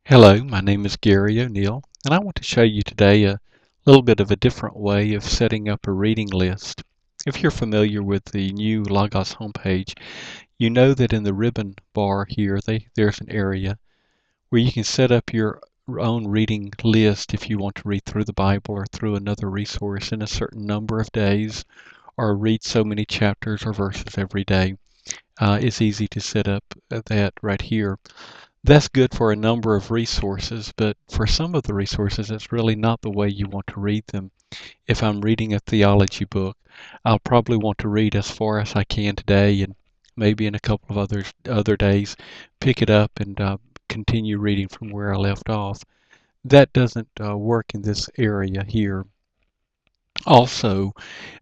Hello, my name is Gary O'Neill, and I want to show you today a little bit of a different way of setting up a reading list. If you're familiar with the new Logos homepage, you know that in the ribbon bar here, there's an area where you can set up your own reading list if you want to read through the Bible or through another resource in a certain number of days, or read so many chapters or verses every day. It's easy to set up that right here. That's good for a number of resources, but for some of the resources, it's really not the way you want to read them. If I'm reading a theology book, I'll probably want to read as far as I can today, and maybe in a couple of other days, pick it up and continue reading from where I left off. That doesn't work in this area here. Also,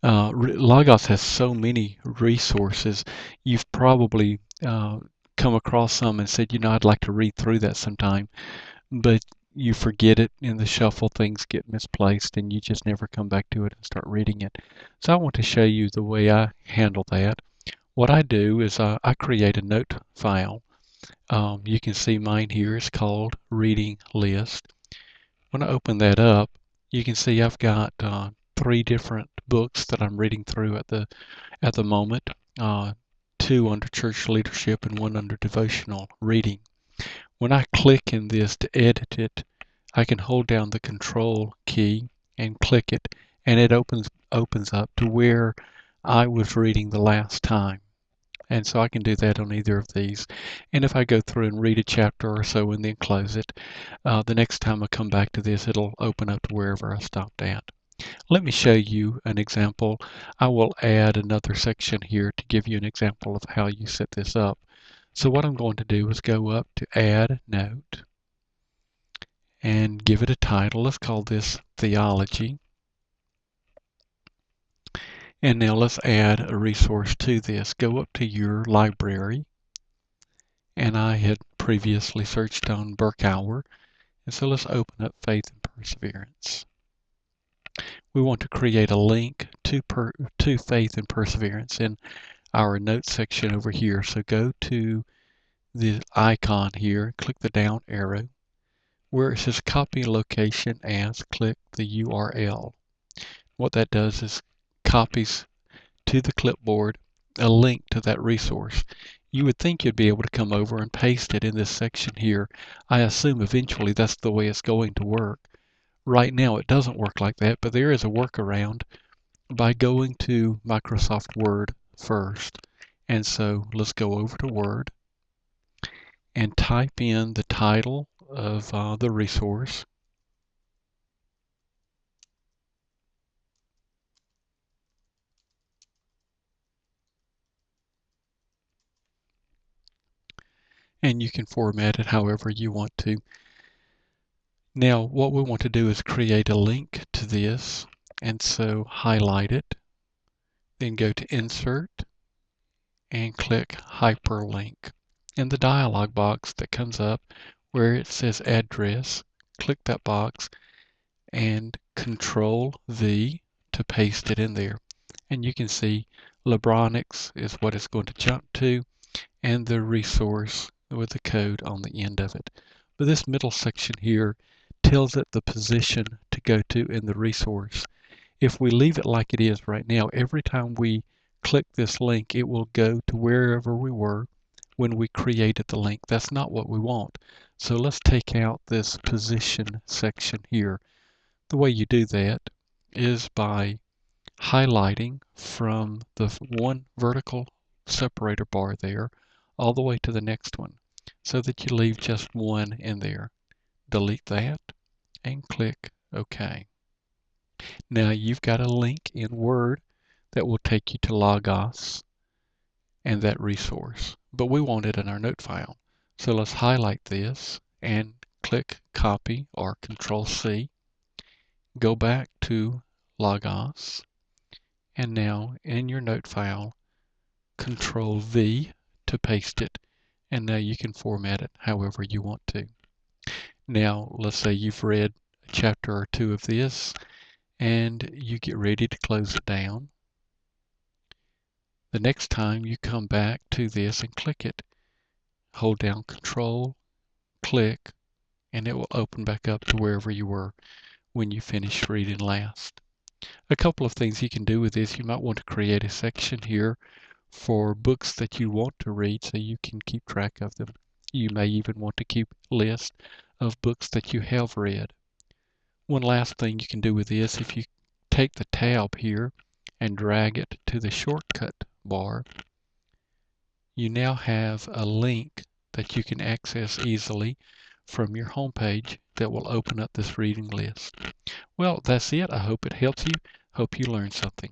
Logos has so many resources. You've probably come across some and said, I'd like to read through that sometime, but you forget it in the shuffle, things get misplaced, and you just never come back to it and start reading it. So I want to show you the way I handle that. What I do is I create a note file. You can see mine here is called Reading List. When I open that up, you can see I've got three different books that I'm reading through at the moment. Two under church leadership and one under devotional reading. When I click in this to edit it, I can hold down the control key and click it, and it opens up to where I was reading the last time. And so I can do that on either of these. And if I go through and read a chapter or so and then close it, the next time I come back to this, it'll open up to wherever I stopped at. Let me show you an example. I will add another section here to give you an example of how you set this up. So what I'm going to do is go up to Add Note and give it a title. Let's call this Theology. And now let's add a resource to this. Go up to your library, and I had previously searched on Berkouwer, and so let's open up Faith and Perseverance. We want to create a link to Faith and Perseverance in our notes section over here. So go to the icon here, click the down arrow. Where it says copy location as, click the URL. What that does is copies to the clipboard a link to that resource. You would think you'd be able to come over and paste it in this section here. I assume eventually that's the way it's going to work. Right now it doesn't work like that, but there is a workaround by going to Microsoft Word first. And so let's go over to Word and type in the title of the resource. And you can format it however you want to. Now what we want to do is create a link to this, and so highlight it, then go to Insert and click Hyperlink. In the dialog box that comes up where it says Address, click that box and Control V to paste it in there. And you can see Lebronics is what it's going to jump to, and the resource with the code on the end of it. But this middle section here tells it the position to go to in the resource. If we leave it like it is right now, every time we click this link, it will go to wherever we were when we created the link. That's not what we want. So let's take out this position section here. The way you do that is by highlighting from the one vertical separator bar there all the way to the next one so that you leave just one in there. Delete that and click OK. Now you've got a link in Word that will take you to Logos and that resource, but we want it in our note file. So let's highlight this and click Copy or Control C. Go back to Logos, and now in your note file, Control V to paste it, and now you can format it however you want to. Now let's say you've read a chapter or two of this and you get ready to close it down. The next time you come back to this and click it, hold down Control, click, and it will open back up to wherever you were when you finished reading last. A couple of things you can do with this: you might want to create a section here for books that you want to read so you can keep track of them. You may even want to keep a list of books that you have read. One last thing you can do with this: if you take the tab here and drag it to the shortcut bar, you now have a link that you can access easily from your home page that will open up this reading list. Well, that's it. I hope it helps you. Hope you learned something.